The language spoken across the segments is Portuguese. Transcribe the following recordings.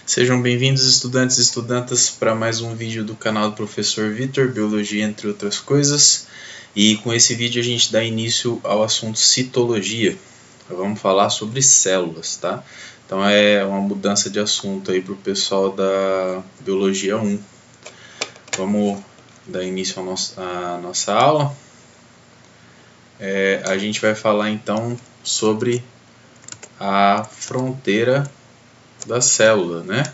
Sejam bem-vindos, estudantes e estudantas, para mais um vídeo do canal do Professor Vitor, Biologia entre outras coisas. E com esse vídeo a gente dá início ao assunto citologia. Vamos falar sobre células, tá? Então é uma mudança de assunto aí para o pessoal da Biologia 1. Vamos dar início à nossa aula. A gente vai falar então sobre a fronteira da célula, né?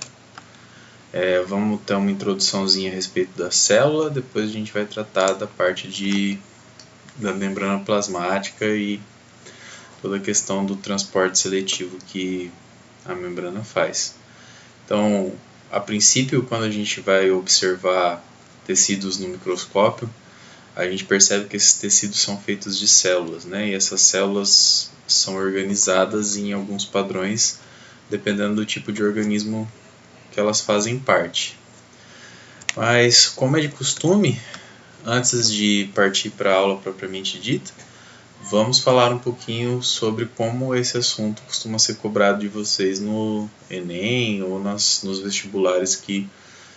Vamos ter uma introduçãozinha a respeito da célula, depois a gente vai tratar da parte da membrana plasmática e toda a questão do transporte seletivo que a membrana faz. Então, a princípio, quando a gente vai observar tecidos no microscópio, a gente percebe que esses tecidos são feitos de células, né? E essas células são organizadas em alguns padrões, dependendo do tipo de organismo que elas fazem parte. Mas, como é de costume, antes de partir para a aula propriamente dita, vamos falar um pouquinho sobre como esse assunto costuma ser cobrado de vocês no Enem ou nos vestibulares que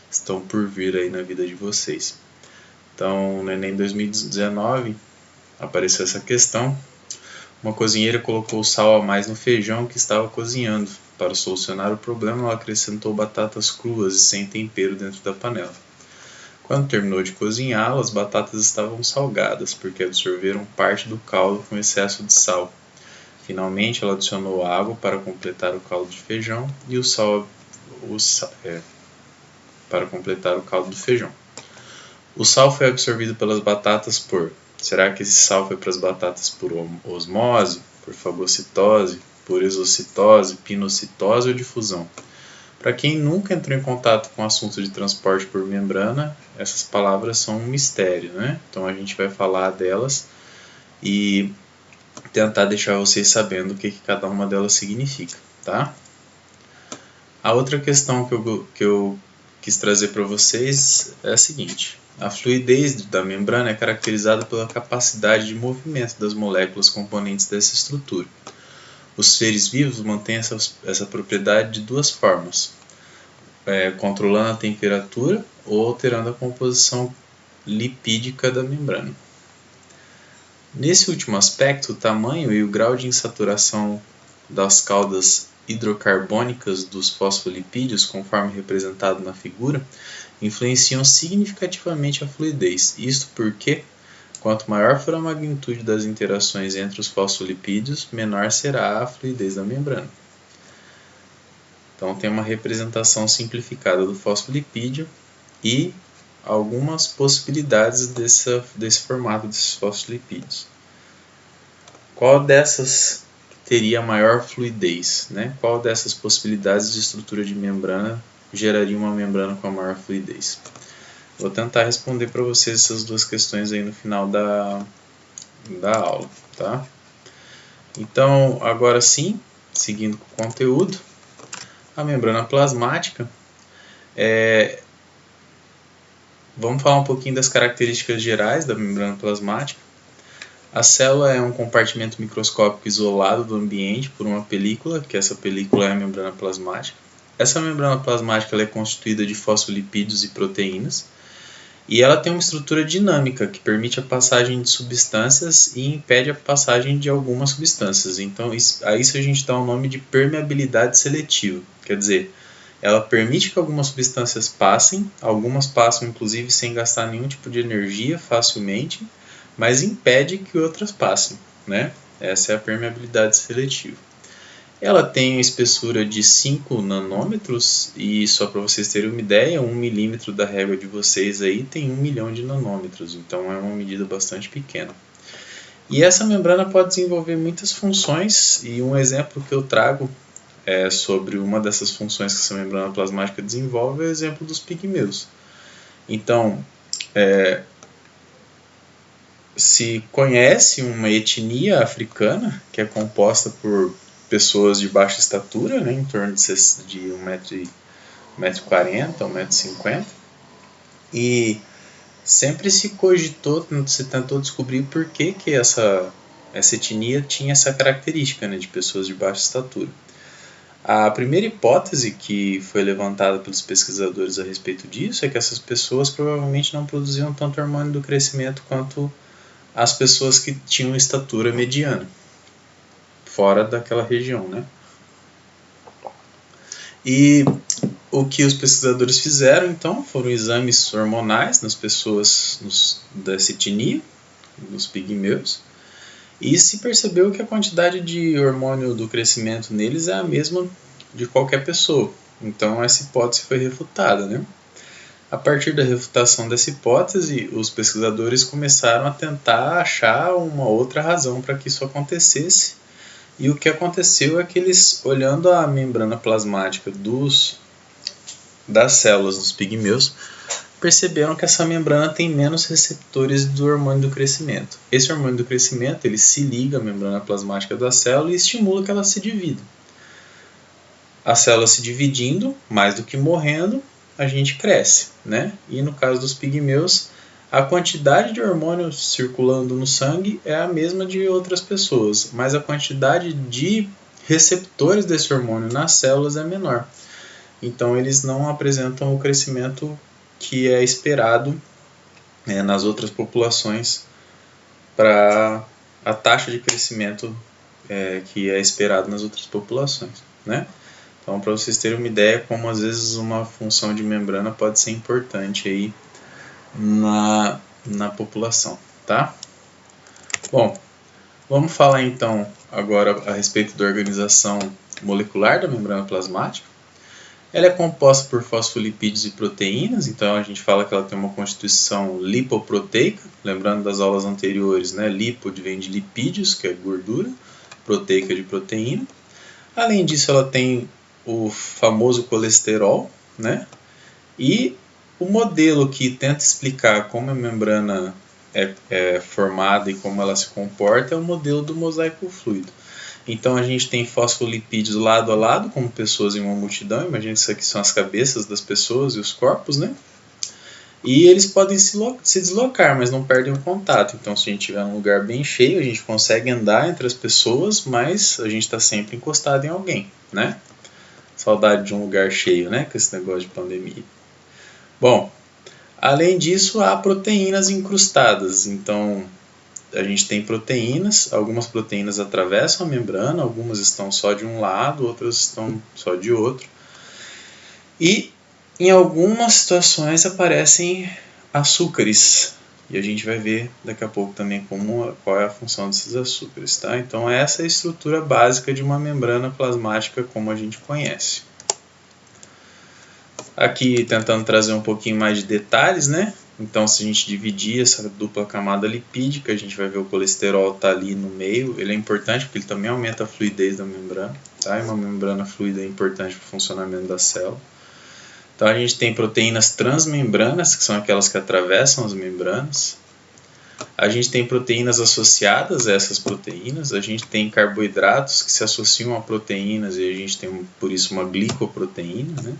estão por vir aí na vida de vocês. Então, no Enem 2019 apareceu essa questão. Uma cozinheira colocou sal a mais no feijão que estava cozinhando. Para solucionar o problema, ela acrescentou batatas cruas e sem tempero dentro da panela. Quando terminou de cozinhá-las, as batatas estavam salgadas, porque absorveram parte do caldo com excesso de sal. Finalmente, ela adicionou água para completar o caldo de feijão e o sal para completar o caldo do feijão. O sal foi absorvido pelas batatas por... Será que esse sal foi para as batatas por osmose, por fagocitose, por exocitose, pinocitose ou difusão? Para quem nunca entrou em contato com o assunto de transporte por membrana, essas palavras são um mistério, né? Então a gente vai falar delas e tentar deixar vocês sabendo o que cada uma delas significa, tá? A outra questão que eu quis trazer para vocês é a seguinte: a fluidez da membrana é caracterizada pela capacidade de movimento das moléculas componentes dessa estrutura. Os seres vivos mantêm essa propriedade de duas formas: controlando a temperatura ou alterando a composição lipídica da membrana. Nesse último aspecto, o tamanho e o grau de insaturação das caudas hidrocarbônicas dos fosfolipídios, conforme representado na figura, influenciam significativamente a fluidez. Isto porque, quanto maior for a magnitude das interações entre os fosfolipídios, menor será a fluidez da membrana. Então tem uma representação simplificada do fosfolipídio e algumas possibilidades desse formato desses fosfolipídios. Qual dessas teria maior fluidez, né? Qual dessas possibilidades de estrutura de membrana geraria uma membrana com a maior fluidez? Vou tentar responder para vocês essas duas questões aí no final da aula, tá? Então, agora sim, seguindo com o conteúdo, a membrana plasmática, vamos falar um pouquinho das características gerais da membrana plasmática. A célula é um compartimento microscópico isolado do ambiente por uma película, que essa película é a membrana plasmática. Essa membrana plasmática ela é constituída de fosfolipídios e proteínas, e ela tem uma estrutura dinâmica que permite a passagem de substâncias e impede a passagem de algumas substâncias. Então, a isso a gente dá o nome de permeabilidade seletiva. Quer dizer, ela permite que algumas substâncias passem, algumas passam inclusive sem gastar nenhum tipo de energia facilmente, mas impede que outras passem, né? Essa é a permeabilidade seletiva. Ela tem uma espessura de 5 nanômetros e, só para vocês terem uma ideia, 1 milímetro da régua de vocês aí tem 1 milhão de nanômetros, então é uma medida bastante pequena. E essa membrana pode desenvolver muitas funções, e um exemplo que eu trago sobre uma dessas funções que essa membrana plasmática desenvolve é o exemplo dos pigmeus. Então, se conhece uma etnia africana que é composta por pessoas de baixa estatura, né, em torno de 1,40m, 1,50m, e sempre se cogitou, se tentou descobrir por que essa etnia tinha essa característica, né, de pessoas de baixa estatura. A primeira hipótese que foi levantada pelos pesquisadores a respeito disso é que essas pessoas provavelmente não produziam tanto hormônio do crescimento quanto as pessoas que tinham estatura mediana, fora daquela região, né? E o que os pesquisadores fizeram, então, foram exames hormonais nas pessoas dessa etnia, nos pigmeus, e se percebeu que a quantidade de hormônio do crescimento neles é a mesma de qualquer pessoa. Então essa hipótese foi refutada, né? A partir da refutação dessa hipótese, os pesquisadores começaram a tentar achar uma outra razão para que isso acontecesse. E o que aconteceu é que eles, olhando a membrana plasmática das células dos pigmeus, perceberam que essa membrana tem menos receptores do hormônio do crescimento. Esse hormônio do crescimento ele se liga à membrana plasmática da célula e estimula que ela se divida. A célula se dividindo, mais do que morrendo, a gente cresce, né? E no caso dos pigmeus, a quantidade de hormônio circulando no sangue é a mesma de outras pessoas, mas a quantidade de receptores desse hormônio nas células é menor. Então eles não apresentam o crescimento que é esperado nas outras populações para a taxa de crescimento que é esperado nas outras populações, né? Então, para vocês terem uma ideia como às vezes uma função de membrana pode ser importante aí na população, tá? Bom, vamos falar então agora a respeito da organização molecular da membrana plasmática. Ela é composta por fosfolipídios e proteínas, então a gente fala que ela tem uma constituição lipoproteica, lembrando das aulas anteriores, né? Lipo vem de lipídios, que é gordura, proteica de proteína. Além disso, ela tem o famoso colesterol, né? E o modelo que tenta explicar como a membrana é formada e como ela se comporta é o modelo do mosaico fluido. Então a gente tem fosfolipídios lado a lado, como pessoas em uma multidão. Imagina que isso aqui são as cabeças das pessoas e os corpos, né? E eles podem se deslocar, mas não perdem o contato. Então se a gente estiver num lugar bem cheio, a gente consegue andar entre as pessoas, mas a gente está sempre encostado em alguém, né? Saudade de um lugar cheio, né? Com esse negócio de pandemia. Bom, além disso, há proteínas incrustadas. Então a gente tem proteínas, algumas proteínas atravessam a membrana, algumas estão só de um lado, outras estão só de outro. E em algumas situações aparecem açúcares. E a gente vai ver daqui a pouco também qual é a função desses açúcares, tá? Então essa é a estrutura básica de uma membrana plasmática como a gente conhece. Aqui tentando trazer um pouquinho mais de detalhes, né? Então, se a gente dividir essa dupla camada lipídica, a gente vai ver o colesterol tá ali no meio. Ele é importante porque ele também aumenta a fluidez da membrana, tá? E uma membrana fluida é importante para o funcionamento da célula. Então, a gente tem proteínas transmembranas, que são aquelas que atravessam as membranas. A gente tem proteínas associadas a essas proteínas. A gente tem carboidratos que se associam a proteínas e a gente tem, por isso, uma glicoproteína, né?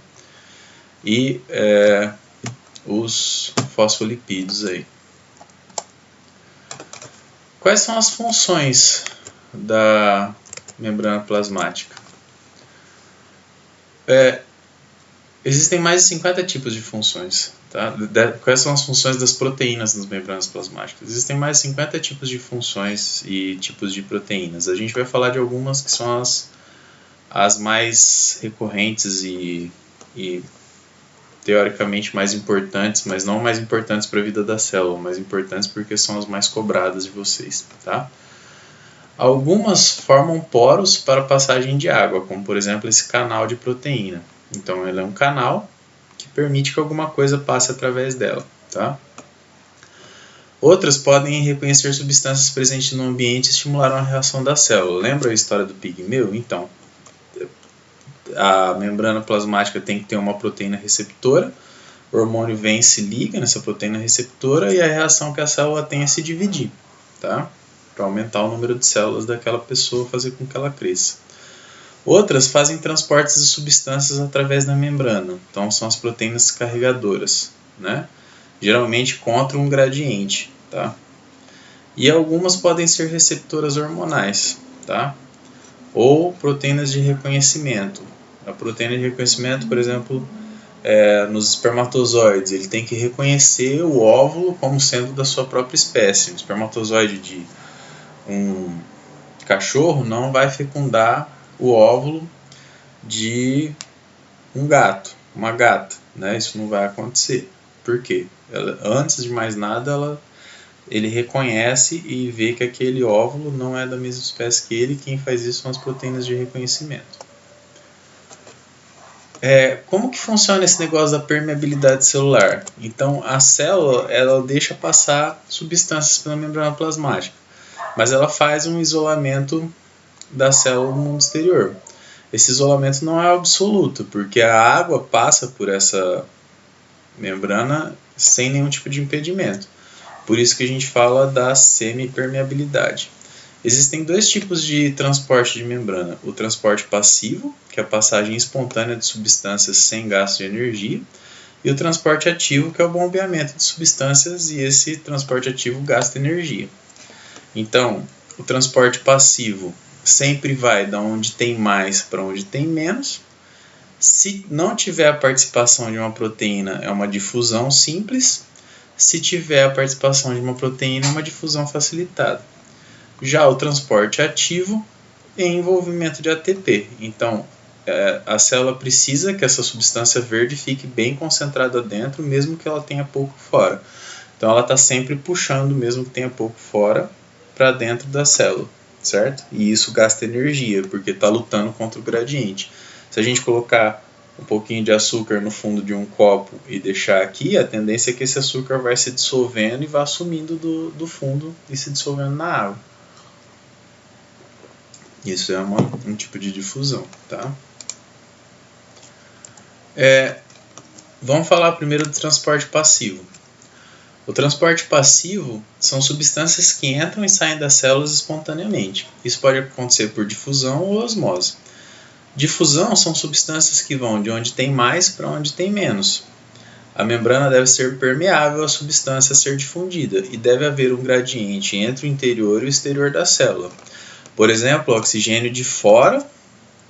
E os fosfolipídios aí. Quais são as funções da membrana plasmática? Existem mais de 50 tipos de funções. Tá? Quais são as funções das proteínas nas membranas plasmáticas? Existem mais de 50 tipos de funções e tipos de proteínas. A gente vai falar de algumas que são as mais recorrentes e teoricamente mais importantes, mas não mais importantes para a vida da célula, mais importantes porque são as mais cobradas de vocês, tá? Algumas formam poros para passagem de água, como por exemplo esse canal de proteína. Então ele é um canal que permite que alguma coisa passe através dela, tá? Outras podem reconhecer substâncias presentes no ambiente e estimular uma reação da célula. Lembra a história do pigmeu? Então, a membrana plasmática tem que ter uma proteína receptora, o hormônio vem e se liga nessa proteína receptora e a reação que a célula tem é se dividir, tá? Para aumentar o número de células daquela pessoa, fazer com que ela cresça. Outras fazem transportes de substâncias através da membrana, então são as proteínas carregadoras, né? Geralmente contra um gradiente, tá? E algumas podem ser receptoras hormonais, tá? Ou proteínas de reconhecimento. A proteína de reconhecimento, por exemplo, nos espermatozoides, ele tem que reconhecer o óvulo como sendo da sua própria espécie. O espermatozoide de um cachorro não vai fecundar o óvulo de um gato, uma gata, né? Isso não vai acontecer. Por quê? Antes de mais nada, ele reconhece e vê que aquele óvulo não é da mesma espécie que ele. Quem faz isso são as proteínas de reconhecimento. Como que funciona esse negócio da permeabilidade celular? Então, a célula ela deixa passar substâncias pela membrana plasmática, mas ela faz um isolamento da célula no mundo exterior. Esse isolamento não é absoluto, porque a água passa por essa membrana sem nenhum tipo de impedimento. Por isso que a gente fala da semipermeabilidade. Existem dois tipos de transporte de membrana. O transporte passivo, que é a passagem espontânea de substâncias sem gasto de energia, e o transporte ativo, que é o bombeamento de substâncias, e esse transporte ativo gasta energia. Então, o transporte passivo sempre vai da onde tem mais para onde tem menos. Se não tiver a participação de uma proteína, é uma difusão simples. Se tiver a participação de uma proteína, é uma difusão facilitada. Já o transporte ativo é envolvimento de ATP. Então, a célula precisa que essa substância verde fique bem concentrada dentro, mesmo que ela tenha pouco fora. Então, ela está sempre puxando, mesmo que tenha pouco fora, para dentro da célula, certo? E isso gasta energia, porque está lutando contra o gradiente. Se a gente colocar um pouquinho de açúcar no fundo de um copo e deixar aqui, a tendência é que esse açúcar vai se dissolvendo e vá sumindo do fundo e se dissolvendo na água. Isso é um tipo de difusão, tá? Vamos falar primeiro do transporte passivo. O transporte passivo são substâncias que entram e saem das células espontaneamente. Isso pode acontecer por difusão ou osmose. Difusão são substâncias que vão de onde tem mais para onde tem menos. A membrana deve ser permeável à substância a ser difundida e deve haver um gradiente entre o interior e o exterior da célula. Por exemplo, o oxigênio de fora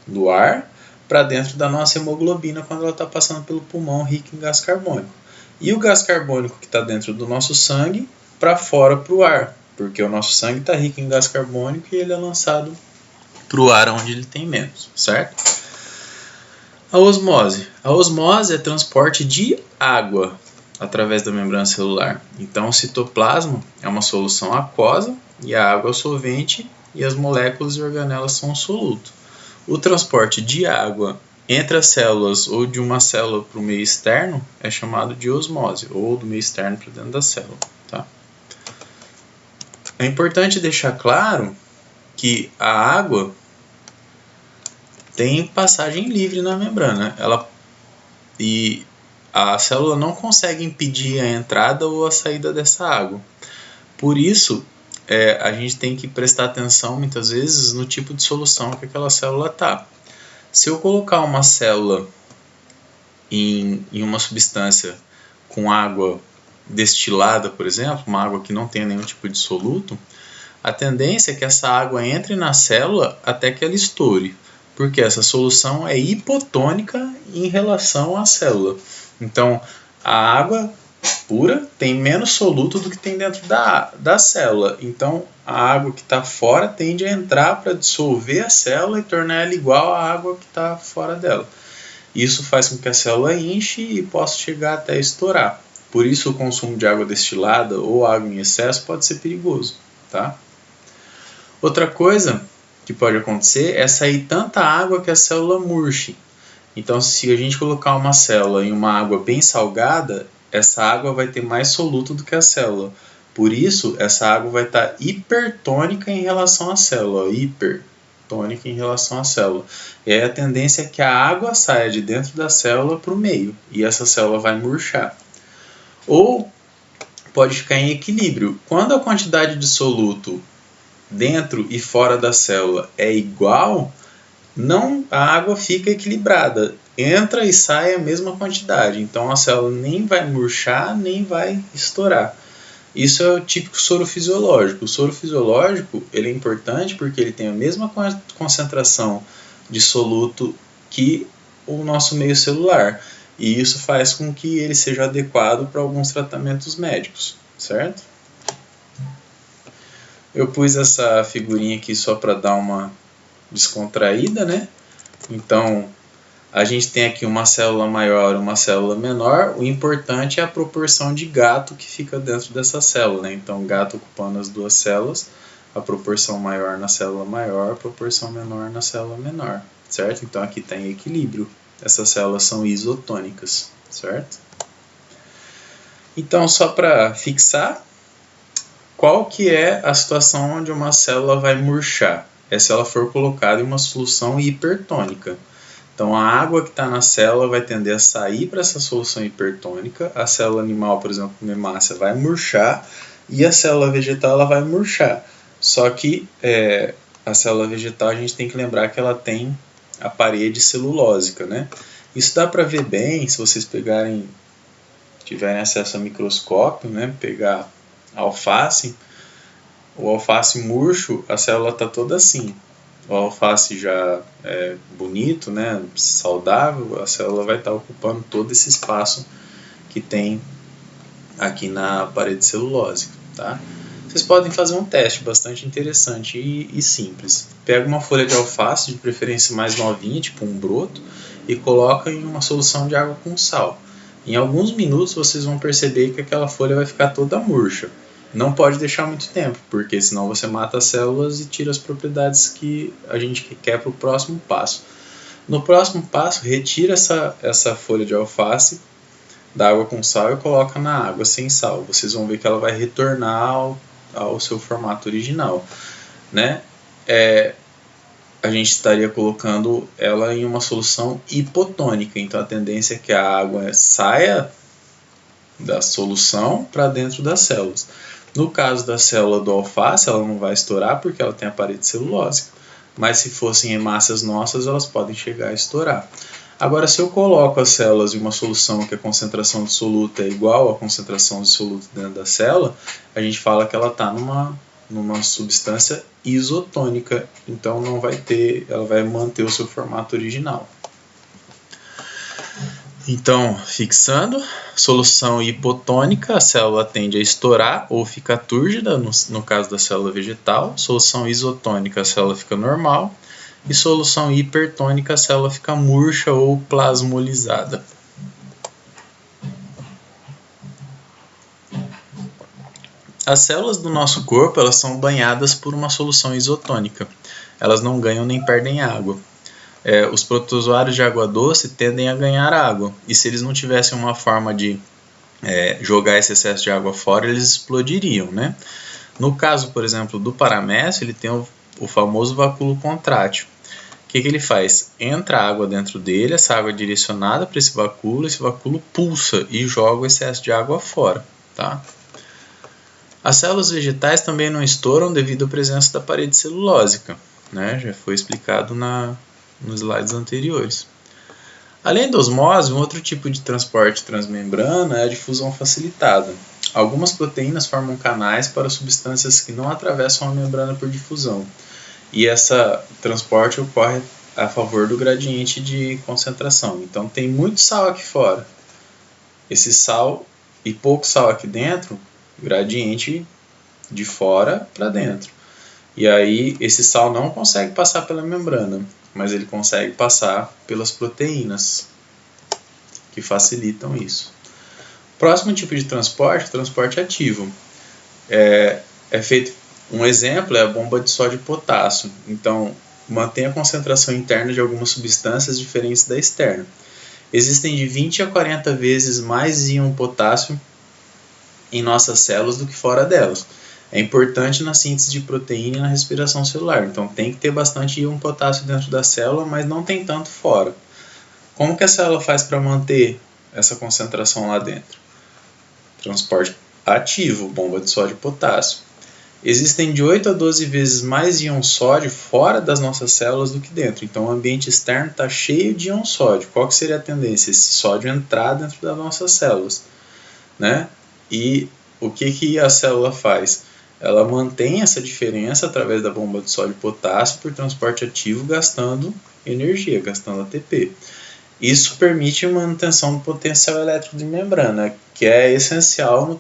do ar para dentro da nossa hemoglobina quando ela está passando pelo pulmão rico em gás carbônico. E o gás carbônico que está dentro do nosso sangue para fora para o ar, porque o nosso sangue está rico em gás carbônico e ele é lançado para o ar onde ele tem menos, certo? A osmose. A osmose é transporte de água através da membrana celular. Então, o citoplasma é uma solução aquosa e a água é o solvente e as moléculas e organelas são o soluto. O transporte de água entre as células ou de uma célula para o meio externo é chamado de osmose, ou do meio externo para dentro da célula. Tá? É importante deixar claro que a água tem passagem livre na membrana. E a célula não consegue impedir a entrada ou a saída dessa água. Por isso, a gente tem que prestar atenção muitas vezes no tipo de solução que aquela célula está. Se eu colocar uma célula em uma substância com água destilada, por exemplo, uma água que não tenha nenhum tipo de soluto, a tendência é que essa água entre na célula até que ela estoure, porque essa solução é hipotônica em relação à célula. Então, a água pura tem menos soluto do que tem dentro da célula. Então, a água que está fora tende a entrar para dissolver a célula e tornar ela igual à água que está fora dela. Isso faz com que a célula enche e possa chegar até estourar. Por isso, o consumo de água destilada ou água em excesso pode ser perigoso. Tá? Outra coisa que pode acontecer é sair tanta água que a célula murche. Então, se a gente colocar uma célula em uma água bem salgada, essa água vai ter mais soluto do que a célula. Por isso, essa água vai estar hipertônica em relação à célula. Hipertônica em relação à célula. E aí a tendência é que a água saia de dentro da célula para o meio. E essa célula vai murchar. Ou pode ficar em equilíbrio. Quando a quantidade de soluto dentro e fora da célula é igual, a água fica equilibrada. Entra e sai a mesma quantidade. Então a célula nem vai murchar, nem vai estourar. Isso é o típico soro fisiológico. O soro fisiológico ele é importante porque ele tem a mesma concentração de soluto que o nosso meio celular. E isso faz com que ele seja adequado para alguns tratamentos médicos, certo? Eu pus essa figurinha aqui só para dar uma descontraída, né? Então, a gente tem aqui uma célula maior e uma célula menor. O importante é a proporção de gato que fica dentro dessa célula, né? Então, gato ocupando as duas células, a proporção maior na célula maior, a proporção menor na célula menor, certo? Então, aqui tem equilíbrio. Essas células são isotônicas, certo? Então, só para fixar, qual que é a situação onde uma célula vai murchar? É se ela for colocada em uma solução hipertônica. Então, a água que está na célula vai tender a sair para essa solução hipertônica. A célula animal, por exemplo, uma hemácia, vai murchar e a célula vegetal ela vai murchar. Só que a célula vegetal a gente tem que lembrar que ela tem a parede celulósica, né? Isso dá para ver bem se vocês tiverem acesso a microscópio, né? Pegar a alface, o alface murcho, a célula está toda assim. O alface já é bonito, né? Saudável, a célula vai estar ocupando todo esse espaço que tem aqui na parede celulósica, tá? Vocês podem fazer um teste bastante interessante e simples. Pega uma folha de alface, de preferência mais novinha, tipo um broto, e coloca em uma solução de água com sal. Em alguns minutos vocês vão perceber que aquela folha vai ficar toda murcha. Não pode deixar muito tempo, porque senão você mata as células e tira as propriedades que a gente quer para o próximo passo. No próximo passo, retira essa folha de alface da água com sal e coloca na água sem sal. Vocês vão ver que ela vai retornar ao seu formato original, né? A gente estaria colocando ela em uma solução hipotônica, então a tendência é que a água saia da solução para dentro das células. No caso da célula do alface, ela não vai estourar porque ela tem a parede celulósica, mas se fossem hemácias nossas, elas podem chegar a estourar. Agora, se eu coloco as células em uma solução que a concentração de soluto é igual à concentração de soluto dentro da célula, a gente fala que ela está numa substância isotônica, então ela vai manter o seu formato original. Então, fixando, solução hipotônica, a célula tende a estourar ou ficar túrgida, no caso da célula vegetal. Solução isotônica, a célula fica normal. E solução hipertônica, a célula fica murcha ou plasmolizada. As células do nosso corpo elas são banhadas por uma solução isotônica. Elas não ganham nem perdem água. Os protozoários de água doce tendem a ganhar água. E se eles não tivessem uma forma de jogar esse excesso de água fora, eles explodiriam, né? No caso, por exemplo, do paramécio, ele tem o famoso vacúolo contrátil. O que ele faz? Entra água dentro dele, essa água é direcionada para esse vacúolo pulsa e joga o excesso de água fora, tá? As células vegetais também não estouram devido à presença da parede celulósica, né? Já foi explicado nos slides anteriores. Além da osmose, um outro tipo de transporte transmembrana é a difusão facilitada. Algumas proteínas formam canais para substâncias que não atravessam a membrana por difusão. E esse transporte ocorre a favor do gradiente de concentração. Então tem muito sal aqui fora. Esse sal e pouco sal aqui dentro, gradiente de fora para dentro. E aí esse sal não consegue passar pela membrana, mas ele consegue passar pelas proteínas, que facilitam isso. Próximo tipo de transporte, transporte ativo. É feito, um exemplo é a bomba de sódio e potássio. Então, mantém a concentração interna de algumas substâncias diferentes da externa. Existem de 20 a 40 vezes mais íon potássio em nossas células do que fora delas. É importante na síntese de proteína e na respiração celular. Então tem que ter bastante íon potássio dentro da célula, mas não tem tanto fora. Como que a célula faz para manter essa concentração lá dentro? Transporte ativo, bomba de sódio e potássio. Existem de 8 a 12 vezes mais íon sódio fora das nossas células do que dentro. Então o ambiente externo está cheio de íon sódio. Qual que seria a tendência? Esse sódio entrar dentro das nossas células, né? E o que a célula faz? Ela mantém essa diferença através da bomba de sódio e potássio por transporte ativo, gastando energia, gastando ATP. Isso permite a manutenção do potencial elétrico de membrana, que é essencial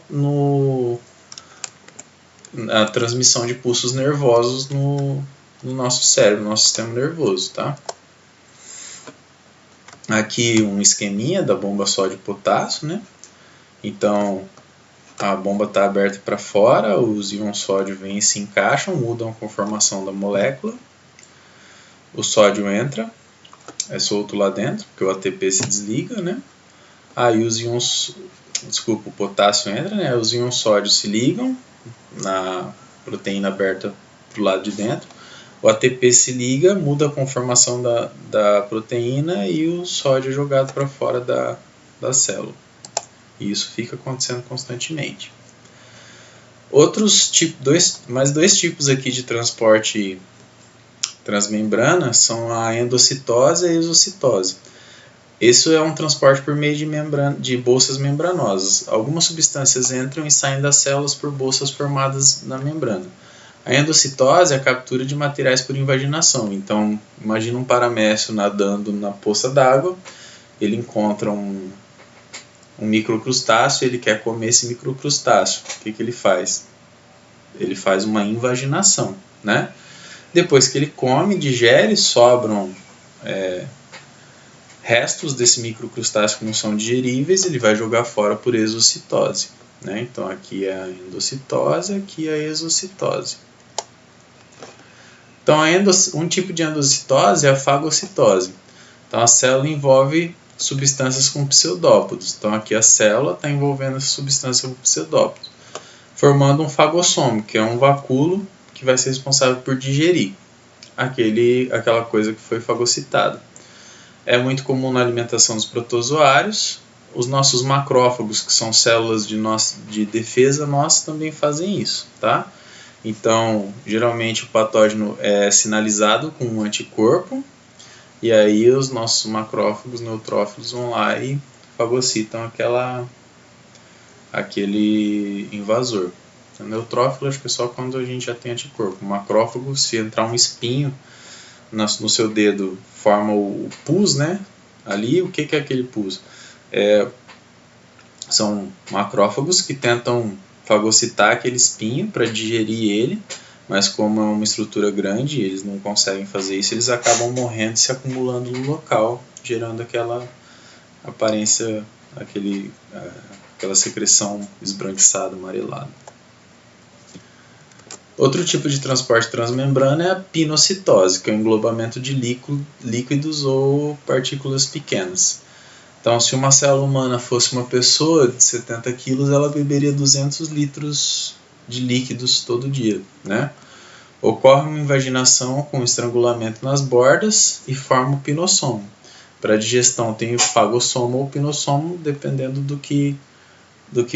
na transmissão de pulsos nervosos no nosso cérebro, no nosso sistema nervoso, tá? Aqui um esqueminha da bomba sódio-potássio, né? Então, a bomba está aberta para fora, os íons sódio vêm e se encaixam, mudam a conformação da molécula. O sódio entra, é solto lá dentro, porque o ATP se desliga, né? Aí os íons, o potássio entra, né? Os íons sódio se ligam na proteína aberta para o lado de dentro. O ATP se liga, muda a conformação da proteína e o sódio é jogado para fora da célula. E isso fica acontecendo constantemente. Mais dois tipos aqui de transporte transmembrana são a endocitose e a exocitose. Esse é um transporte por meio de bolsas membranosas. Algumas substâncias entram e saem das células por bolsas formadas na membrana. A endocitose é a captura de materiais por invaginação. Então, imagina um paramécio nadando na poça d'água, ele encontra um microcrustáceo, ele quer comer esse microcrustáceo. O que ele faz? Ele faz uma invaginação, né? Depois que ele come, digere, sobram restos desse microcrustáceo que não são digeríveis, ele vai jogar fora por exocitose, né? Então aqui é a endocitose, aqui é a exocitose. Então um tipo de endocitose é a fagocitose. Então a célula envolve substâncias com pseudópodos. Então aqui a célula está envolvendo essa substância com pseudópodos, formando um fagossomo, que é um vacúolo que vai ser responsável por digerir aquela coisa que foi fagocitada. É muito comum na alimentação dos protozoários. Os nossos macrófagos, que são células de defesa nossa, também fazem isso, tá? Então, geralmente o patógeno é sinalizado com um anticorpo, e aí os nossos macrófagos, neutrófilos, vão lá e fagocitam aquele invasor. O neutrófilo acho que é só quando a gente já tem anticorpo. O macrófago, se entrar um espinho no seu dedo, forma o pus, né? Ali, o que é aquele pus? São macrófagos que tentam fagocitar aquele espinho para digerir ele, mas como é uma estrutura grande, eles não conseguem fazer isso, eles acabam morrendo e se acumulando no local, gerando aquela aparência, aquela secreção esbranquiçada, amarelada. Outro tipo de transporte transmembrana é a pinocitose, que é o englobamento de líquidos ou partículas pequenas. Então, se uma célula humana fosse uma pessoa de 70 quilos, ela beberia 200 litros de líquidos todo dia, né? Ocorre uma invaginação com estrangulamento nas bordas e forma o pinossomo. Para digestão tem o fagossomo ou pinossomo, dependendo do que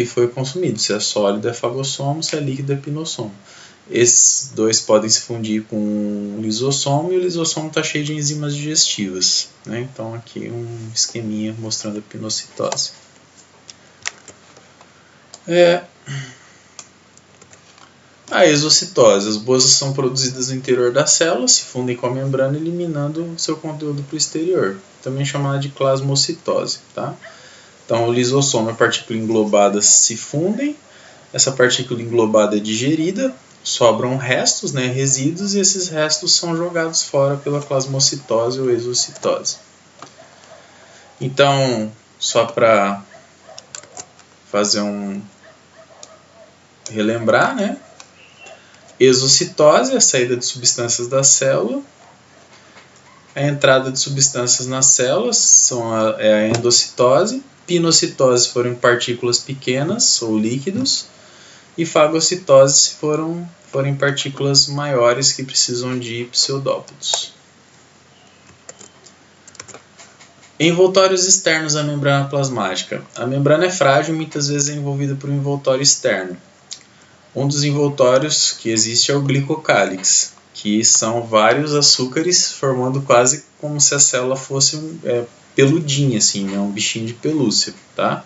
foi consumido. Se é sólido é fagossomo, se é líquido é pinossomo. Esses dois podem se fundir com o lisossomo, e o lisossomo está cheio de enzimas digestivas, né? Então aqui um esqueminha mostrando a pinocitose. A exocitose. As bolsas são produzidas no interior da célula, se fundem com a membrana, eliminando seu conteúdo para o exterior, também chamada de plasmocitose, tá? Então o lisossomo e a partícula englobada se fundem, essa partícula englobada é digerida, sobram restos, né, resíduos, e esses restos são jogados fora pela plasmocitose ou exocitose. Então, só para fazer relembrar, né? Exocitose é a saída de substâncias da célula. A entrada de substâncias nas células é a endocitose. Pinocitose foram partículas pequenas ou líquidos. E fagocitose se forem partículas maiores que precisam de pseudópodos. Envoltórios externos à membrana plasmática. A membrana é frágil e muitas vezes é envolvida por um envoltório externo. Um dos envoltórios que existe é o glicocálix, que são vários açúcares formando quase como se a célula fosse peludinha, assim, né? Um bichinho de pelúcia, tá?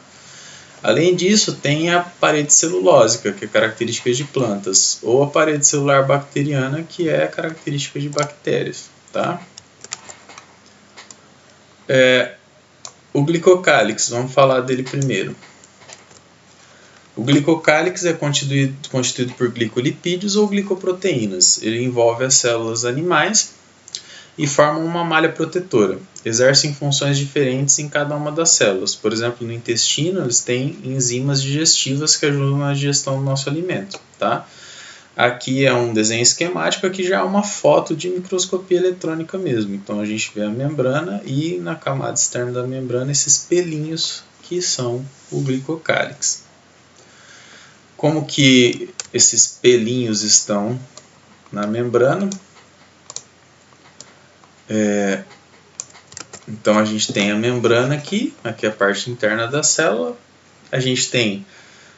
Além disso, tem a parede celulósica, que é característica de plantas, ou a parede celular bacteriana, que é característica de bactérias, tá? O glicocálix, vamos falar dele primeiro. O glicocálix é constituído por glicolipídios ou glicoproteínas. Ele envolve as células animais e forma uma malha protetora. Exercem funções diferentes em cada uma das células. Por exemplo, no intestino, eles têm enzimas digestivas que ajudam na digestão do nosso alimento. Tá? Aqui é um desenho esquemático, aqui já é uma foto de microscopia eletrônica mesmo. Então a gente vê a membrana e na camada externa da membrana esses pelinhos que são o glicocálix. Como que esses pelinhos estão na membrana? Então a gente tem a membrana aqui é a parte interna da célula. A gente tem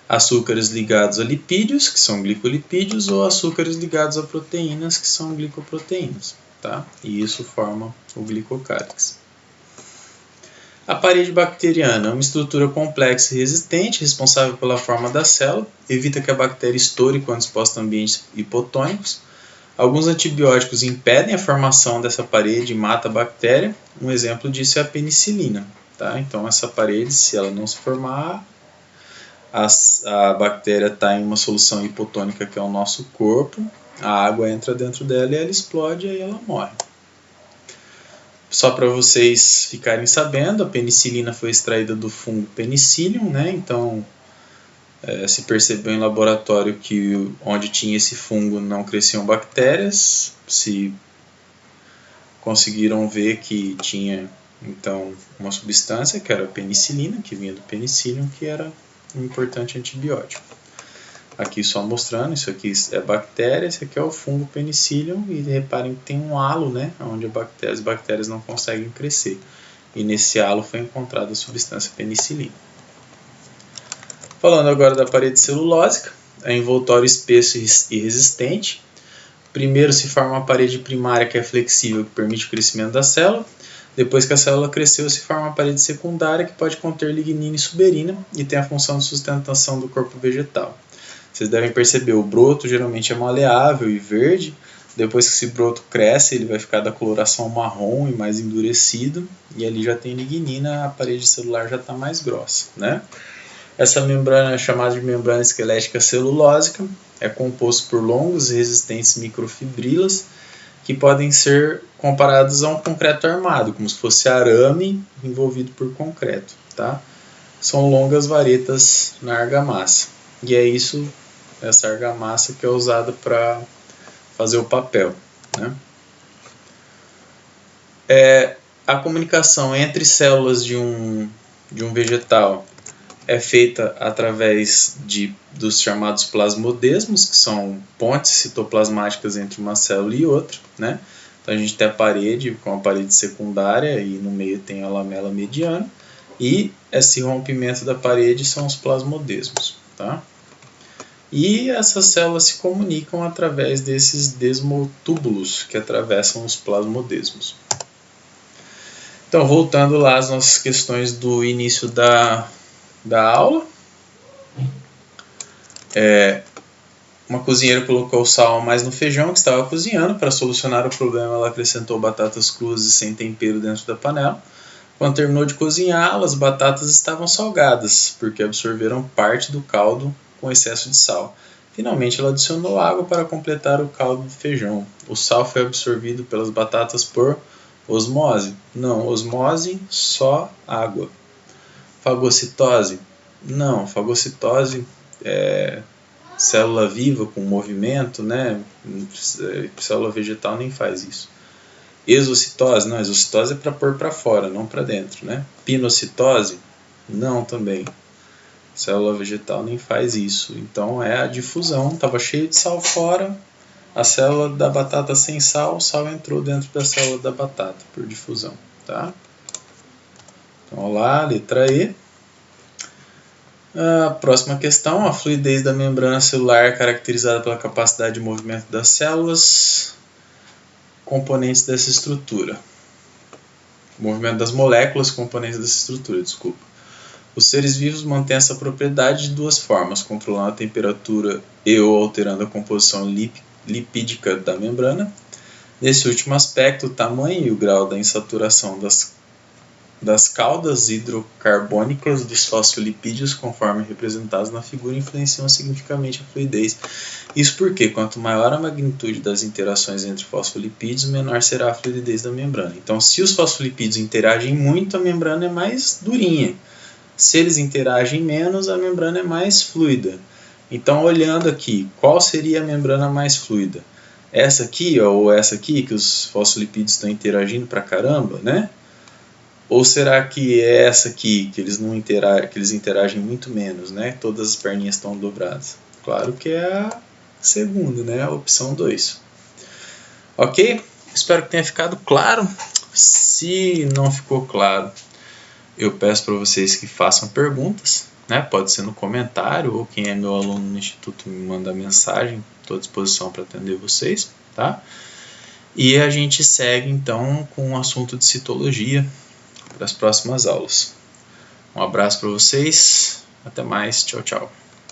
açúcares ligados a lipídios, que são glicolipídios, ou açúcares ligados a proteínas, que são glicoproteínas. Tá? E isso forma o glicocálix. A parede bacteriana é uma estrutura complexa e resistente, responsável pela forma da célula, evita que a bactéria estoure quando exposta a ambientes hipotônicos. Alguns antibióticos impedem a formação dessa parede e matam a bactéria. Um exemplo disso é a penicilina. Tá? Então essa parede, se ela não se formar, a bactéria está em uma solução hipotônica que é o nosso corpo, a água entra dentro dela e ela explode e aí ela morre. Só para vocês ficarem sabendo, a penicilina foi extraída do fungo Penicillium, né? Então se percebeu em laboratório que onde tinha esse fungo não cresciam bactérias, se conseguiram ver que tinha então uma substância que era a penicilina, que vinha do Penicillium, que era um importante antibiótico. Aqui só mostrando, isso aqui é bactéria, esse aqui é o fungo Penicillium, e reparem que tem um halo, né, onde as bactérias não conseguem crescer. E nesse halo foi encontrada a substância penicilina. Falando agora da parede celulósica, é envoltório espesso e resistente. Primeiro se forma uma parede primária que é flexível, que permite o crescimento da célula. Depois que a célula cresceu, se forma uma parede secundária que pode conter lignina e suberina e tem a função de sustentação do corpo vegetal. Vocês devem perceber, o broto geralmente é maleável e verde. Depois que esse broto cresce, ele vai ficar da coloração marrom e mais endurecido. E ali já tem lignina, a parede celular já está mais grossa, né? Essa membrana é chamada de membrana esquelética celulósica. É composto por longos e resistentes microfibrilas que podem ser comparados a um concreto armado, como se fosse arame envolvido por concreto. Tá? São longas varetas na argamassa. E é essa argamassa que é usada para fazer o papel. Né? A comunicação entre células de um vegetal é feita através dos chamados plasmodesmos, que são pontes citoplasmáticas entre uma célula e outra. Né? Então a gente tem a parede com a parede secundária e no meio tem a lamela mediana. E esse rompimento da parede são os plasmodesmos. Tá? E essas células se comunicam através desses desmotúbulos que atravessam os plasmodesmos. Então, voltando lá às nossas questões do início da aula. Uma cozinheira colocou sal a mais no feijão que estava cozinhando. Para solucionar o problema, ela acrescentou batatas cruas e sem tempero dentro da panela. Quando terminou de cozinhar, as batatas estavam salgadas, porque absorveram parte do caldo com excesso de sal. Finalmente, ela adicionou água para completar o caldo do feijão. O sal foi absorvido pelas batatas por osmose? Não, osmose, só água. Fagocitose? Não, fagocitose é célula viva com movimento, né? Célula vegetal nem faz isso. Exocitose? Não, exocitose é para pôr para fora, não para dentro, né? Pinocitose? Não, também. Célula vegetal nem faz isso. Então é a difusão, estava cheio de sal fora, a célula da batata sem sal, o sal entrou dentro da célula da batata por difusão. Tá? Então, olha lá, letra E. A próxima questão, a fluidez da membrana celular é caracterizada pela capacidade de movimento das células, componentes dessa estrutura. O movimento das moléculas, componentes dessa estrutura, desculpa. Os seres vivos mantêm essa propriedade de duas formas, controlando a temperatura e ou alterando a composição lipídica da membrana. Nesse último aspecto, o tamanho e o grau da insaturação das das caudas hidrocarbônicas dos fosfolipídios, conforme representados na figura, influenciam significativamente a fluidez. Isso porque, quanto maior a magnitude das interações entre fosfolipídios, menor será a fluidez da membrana. Então, se os fosfolipídios interagem muito, a membrana é mais durinha. Se eles interagem menos, a membrana é mais fluida. Então, olhando aqui, qual seria a membrana mais fluida? Essa aqui, ó, ou essa aqui, que os fosfolipídios estão interagindo pra caramba, né? Ou será que é essa aqui, que eles interagem muito menos, né? Todas as perninhas estão dobradas. Claro que é a segunda, né? A opção 2. Ok? Espero que tenha ficado claro. Se não ficou claro, eu peço para vocês que façam perguntas, né? Pode ser no comentário, ou quem é meu aluno no Instituto me manda mensagem. Estou à disposição para atender vocês, tá? E a gente segue então com o assunto de citologia para as próximas aulas. Um abraço para vocês, até mais, tchau, tchau.